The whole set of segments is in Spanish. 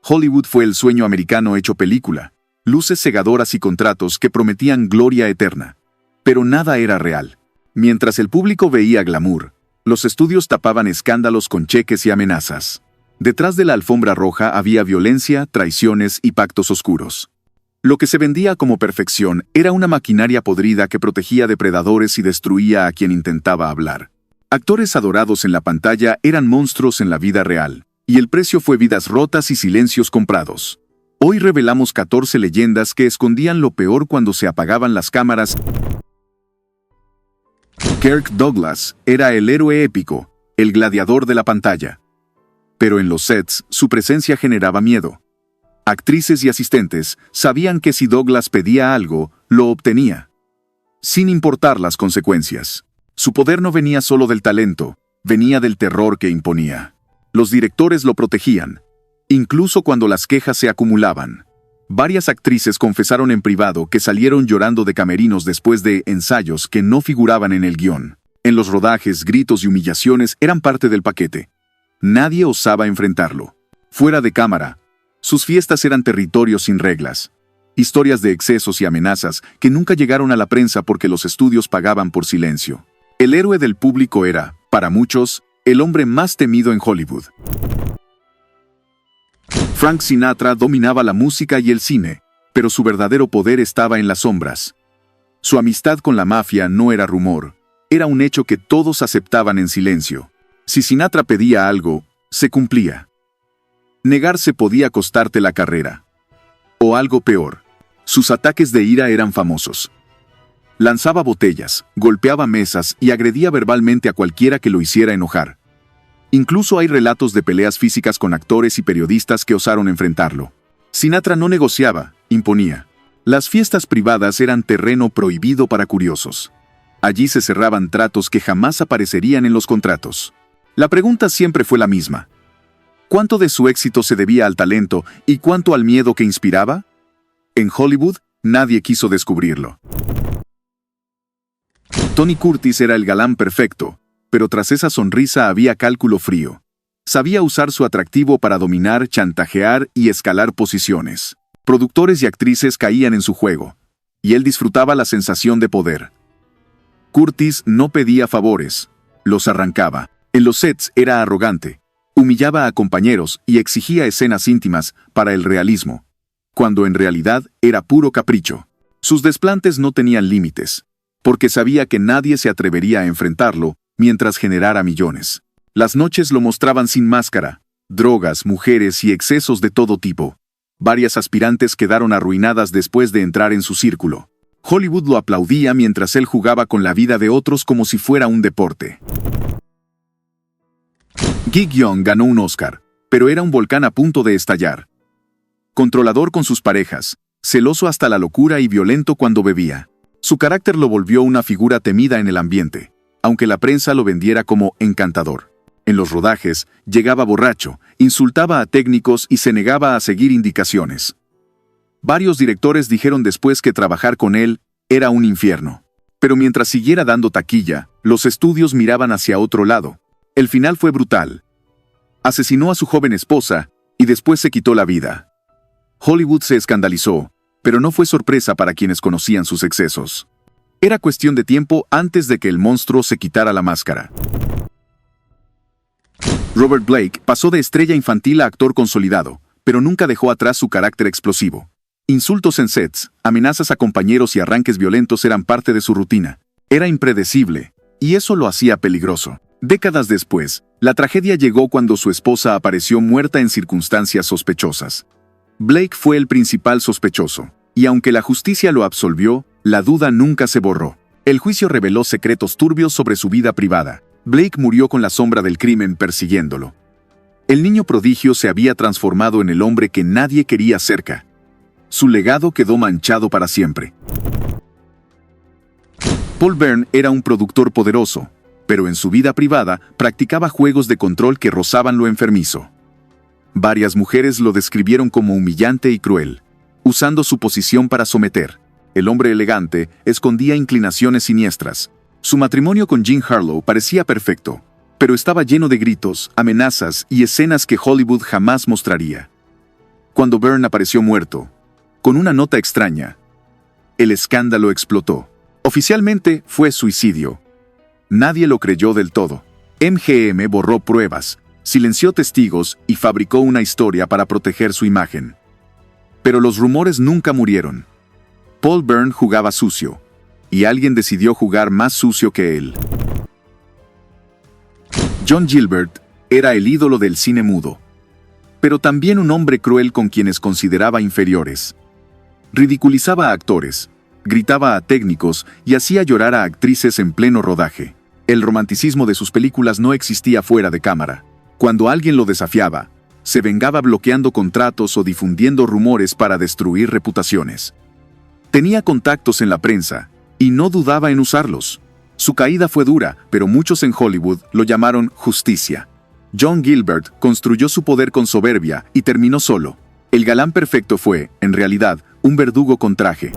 Hollywood fue el sueño americano hecho película, luces cegadoras y contratos que prometían gloria eterna. Pero nada era real. Mientras el público veía glamour, los estudios tapaban escándalos con cheques y amenazas. Detrás de la alfombra roja había violencia, traiciones y pactos oscuros. Lo que se vendía como perfección era una maquinaria podrida que protegía depredadores y destruía a quien intentaba hablar. Actores adorados en la pantalla eran monstruos en la vida real, y el precio fue vidas rotas y silencios comprados. Hoy revelamos 14 leyendas que escondían lo peor cuando se apagaban las cámaras. Kirk Douglas era el héroe épico, el gladiador de la pantalla. Pero en los sets, su presencia generaba miedo. Actrices y asistentes sabían que si Douglas pedía algo, lo obtenía, sin importar las consecuencias. Su poder no venía solo del talento, venía del terror que imponía. Los directores lo protegían, incluso cuando las quejas se acumulaban. Varias actrices confesaron en privado que salieron llorando de camerinos después de ensayos que no figuraban en el guión. En los rodajes, gritos y humillaciones eran parte del paquete. Nadie osaba enfrentarlo. Fuera de cámara, sus fiestas eran territorios sin reglas. Historias de excesos y amenazas que nunca llegaron a la prensa porque los estudios pagaban por silencio. El héroe del público era, para muchos, el hombre más temido en Hollywood. Frank Sinatra dominaba la música y el cine, pero su verdadero poder estaba en las sombras. Su amistad con la mafia no era rumor, era un hecho que todos aceptaban en silencio. Si Sinatra pedía algo, se cumplía. Negarse podía costarte la carrera. O algo peor, sus ataques de ira eran famosos. Lanzaba botellas, golpeaba mesas y agredía verbalmente a cualquiera que lo hiciera enojar. Incluso hay relatos de peleas físicas con actores y periodistas que osaron enfrentarlo. Sinatra no negociaba, imponía. Las fiestas privadas eran terreno prohibido para curiosos. Allí se cerraban tratos que jamás aparecerían en los contratos. La pregunta siempre fue la misma. ¿Cuánto de su éxito se debía al talento y cuánto al miedo que inspiraba? En Hollywood, nadie quiso descubrirlo. Tony Curtis era el galán perfecto, pero tras esa sonrisa había cálculo frío. Sabía usar su atractivo para dominar, chantajear y escalar posiciones. Productores y actrices caían en su juego, y él disfrutaba la sensación de poder. Curtis no pedía favores, los arrancaba. En los sets era arrogante, humillaba a compañeros y exigía escenas íntimas para el realismo, cuando en realidad era puro capricho. Sus desplantes no tenían límites, porque sabía que nadie se atrevería a enfrentarlo mientras generara millones. Las noches lo mostraban sin máscara, drogas, mujeres y excesos de todo tipo. Varias aspirantes quedaron arruinadas después de entrar en su círculo. Hollywood lo aplaudía mientras él jugaba con la vida de otros como si fuera un deporte. Gig Young ganó un Oscar, pero era un volcán a punto de estallar. Controlador con sus parejas, celoso hasta la locura y violento cuando bebía. Su carácter lo volvió una figura temida en el ambiente, aunque la prensa lo vendiera como encantador. En los rodajes, llegaba borracho, insultaba a técnicos y se negaba a seguir indicaciones. Varios directores dijeron después que trabajar con él era un infierno. Pero mientras siguiera dando taquilla, los estudios miraban hacia otro lado. El final fue brutal. Asesinó a su joven esposa y después se quitó la vida. Hollywood se escandalizó, pero no fue sorpresa para quienes conocían sus excesos. Era cuestión de tiempo antes de que el monstruo se quitara la máscara. Robert Blake pasó de estrella infantil a actor consolidado, pero nunca dejó atrás su carácter explosivo. Insultos en sets, amenazas a compañeros y arranques violentos eran parte de su rutina. Era impredecible, y eso lo hacía peligroso. Décadas después, la tragedia llegó cuando su esposa apareció muerta en circunstancias sospechosas. Blake fue el principal sospechoso, y aunque la justicia lo absolvió, la duda nunca se borró. El juicio reveló secretos turbios sobre su vida privada. Blake murió con la sombra del crimen persiguiéndolo. El niño prodigio se había transformado en el hombre que nadie quería cerca. Su legado quedó manchado para siempre. Paul Bern era un productor poderoso, pero en su vida privada practicaba juegos de control que rozaban lo enfermizo. Varias mujeres lo describieron como humillante y cruel, usando su posición para someter. El hombre elegante escondía inclinaciones siniestras. Su matrimonio con Jean Harlow parecía perfecto, pero estaba lleno de gritos, amenazas y escenas que Hollywood jamás mostraría. cuando Byrne apareció muerto, con una nota extraña. El escándalo explotó. Oficialmente fue suicidio. Nadie lo creyó del todo. MGM borró pruebas, silenció testigos y fabricó una historia para proteger su imagen. Pero los rumores nunca murieron. Paul Byrne jugaba sucio, y alguien decidió jugar más sucio que él. John Gilbert era el ídolo del cine mudo, pero también un hombre cruel con quienes consideraba inferiores. Ridiculizaba a actores, gritaba a técnicos y hacía llorar a actrices en pleno rodaje. El romanticismo de sus películas no existía fuera de cámara. Cuando alguien lo desafiaba, se vengaba bloqueando contratos o difundiendo rumores para destruir reputaciones. Tenía contactos en la prensa, y no dudaba en usarlos. Su caída fue dura, pero muchos en Hollywood lo llamaron justicia. John Gilbert construyó su poder con soberbia y terminó solo. El galán perfecto fue, en realidad, un verdugo con traje.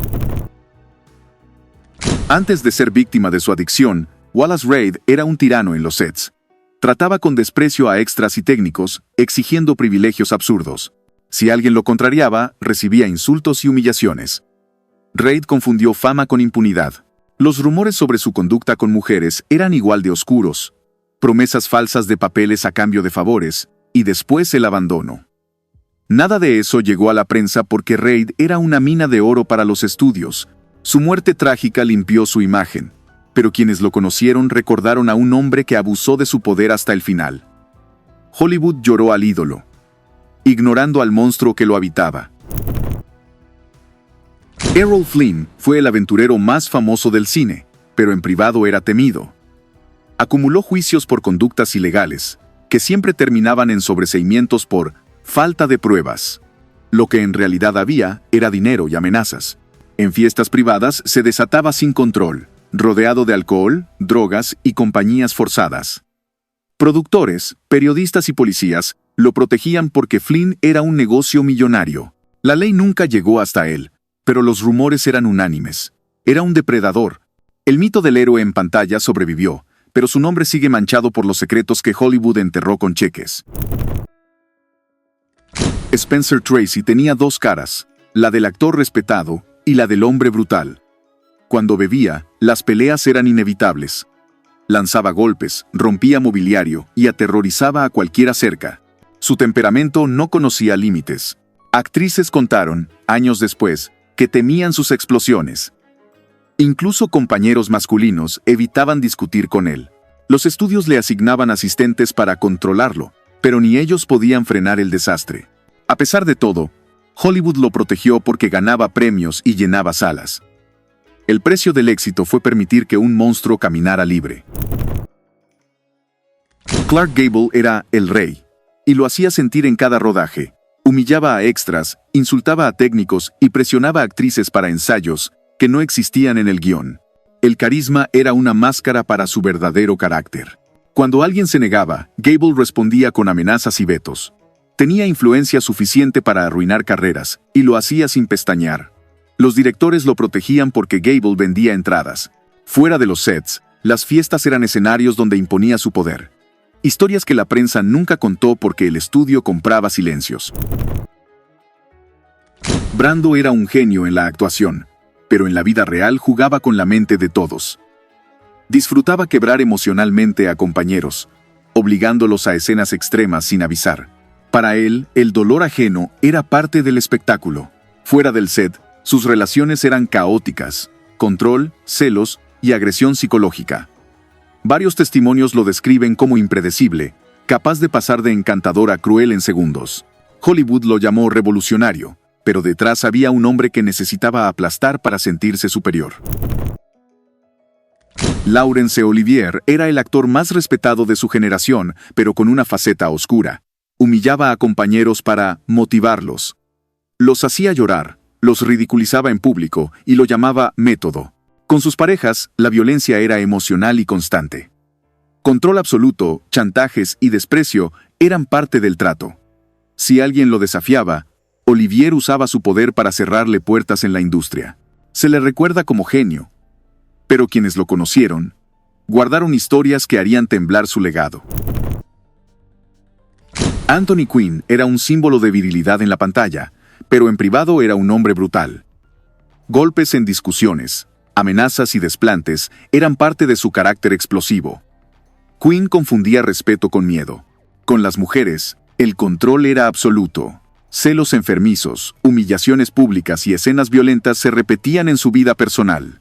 Antes de ser víctima de su adicción, Wallace Reid era un tirano en los sets. Trataba con desprecio a extras y técnicos, exigiendo privilegios absurdos. Si alguien lo contrariaba, recibía insultos y humillaciones. Reid confundió fama con impunidad. Los rumores sobre su conducta con mujeres eran igual de oscuros. Promesas falsas de papeles a cambio de favores, y después el abandono. Nada de eso llegó a la prensa porque Reid era una mina de oro para los estudios. Su muerte trágica limpió su imagen, pero quienes lo conocieron recordaron a un hombre que abusó de su poder hasta el final. Hollywood lloró al ídolo, ignorando al monstruo que lo habitaba. Errol Flynn fue el aventurero más famoso del cine, pero en privado era temido. Acumuló juicios por conductas ilegales, que siempre terminaban en sobreseimientos por falta de pruebas. Lo que en realidad había era dinero y amenazas. En fiestas privadas se desataba sin control, rodeado de alcohol, drogas y compañías forzadas. Productores, periodistas y policías lo protegían porque Flynn era un negocio millonario. La ley nunca llegó hasta él, pero los rumores eran unánimes. Era un depredador. El mito del héroe en pantalla sobrevivió, pero su nombre sigue manchado por los secretos que Hollywood enterró con cheques. Spencer Tracy tenía dos caras, la del actor respetado y la del hombre brutal. Cuando bebía, las peleas eran inevitables. Lanzaba golpes, rompía mobiliario y aterrorizaba a cualquiera cerca. Su temperamento no conocía límites. Actrices contaron, años después, que temían sus explosiones. Incluso compañeros masculinos evitaban discutir con él. Los estudios le asignaban asistentes para controlarlo, pero ni ellos podían frenar el desastre. A pesar de todo, Hollywood lo protegió porque ganaba premios y llenaba salas. El precio del éxito fue permitir que un monstruo caminara libre. Clark Gable era el rey, y lo hacía sentir en cada rodaje. Humillaba a extras, insultaba a técnicos y presionaba a actrices para ensayos que no existían en el guión. El carisma era una máscara para su verdadero carácter. Cuando alguien se negaba, Gable respondía con amenazas y vetos. Tenía influencia suficiente para arruinar carreras, y lo hacía sin pestañear. Los directores lo protegían porque Gable vendía entradas. Fuera de los sets, las fiestas eran escenarios donde imponía su poder. Historias que la prensa nunca contó porque el estudio compraba silencios. Brando era un genio en la actuación, pero en la vida real jugaba con la mente de todos. Disfrutaba quebrar emocionalmente a compañeros, obligándolos a escenas extremas sin avisar. Para él, el dolor ajeno era parte del espectáculo. Fuera del set, sus relaciones eran caóticas, control, celos y agresión psicológica. Varios testimonios lo describen como impredecible, capaz de pasar de encantador a cruel en segundos. Hollywood lo llamó revolucionario, pero detrás había un hombre que necesitaba aplastar para sentirse superior. Laurence Olivier era el actor más respetado de su generación, pero con una faceta oscura. Humillaba a compañeros para motivarlos. Los hacía llorar, los ridiculizaba en público y lo llamaba método. Con sus parejas, la violencia era emocional y constante. Control absoluto, chantajes y desprecio eran parte del trato. Si alguien lo desafiaba, Olivier usaba su poder para cerrarle puertas en la industria. Se le recuerda como genio, pero quienes lo conocieron, guardaron historias que harían temblar su legado. Anthony Quinn era un símbolo de virilidad en la pantalla, pero en privado era un hombre brutal. Golpes en discusiones, amenazas y desplantes eran parte de su carácter explosivo. Quinn confundía respeto con miedo. Con las mujeres, el control era absoluto. Celos enfermizos, humillaciones públicas y escenas violentas se repetían en su vida personal.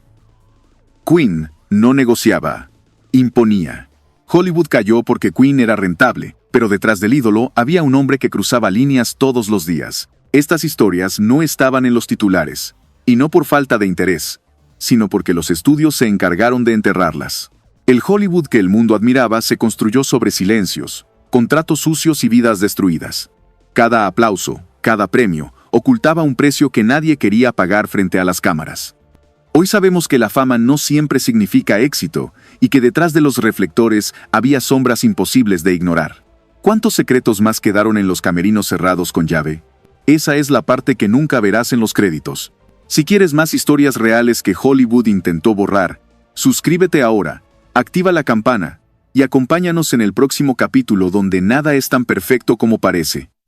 Quinn no negociaba, imponía. Hollywood cayó porque Quinn era rentable, pero detrás del ídolo había un hombre que cruzaba líneas todos los días. Estas historias no estaban en los titulares, y no por falta de interés, sino porque los estudios se encargaron de enterrarlas. El Hollywood que el mundo admiraba se construyó sobre silencios, contratos sucios y vidas destruidas. Cada aplauso, cada premio, ocultaba un precio que nadie quería pagar frente a las cámaras. Hoy sabemos que la fama no siempre significa éxito y que detrás de los reflectores había sombras imposibles de ignorar. ¿Cuántos secretos más quedaron en los camerinos cerrados con llave? Esa es la parte que nunca verás en los créditos. Si quieres más historias reales que Hollywood intentó borrar, suscríbete ahora, activa la campana y acompáñanos en el próximo capítulo donde nada es tan perfecto como parece.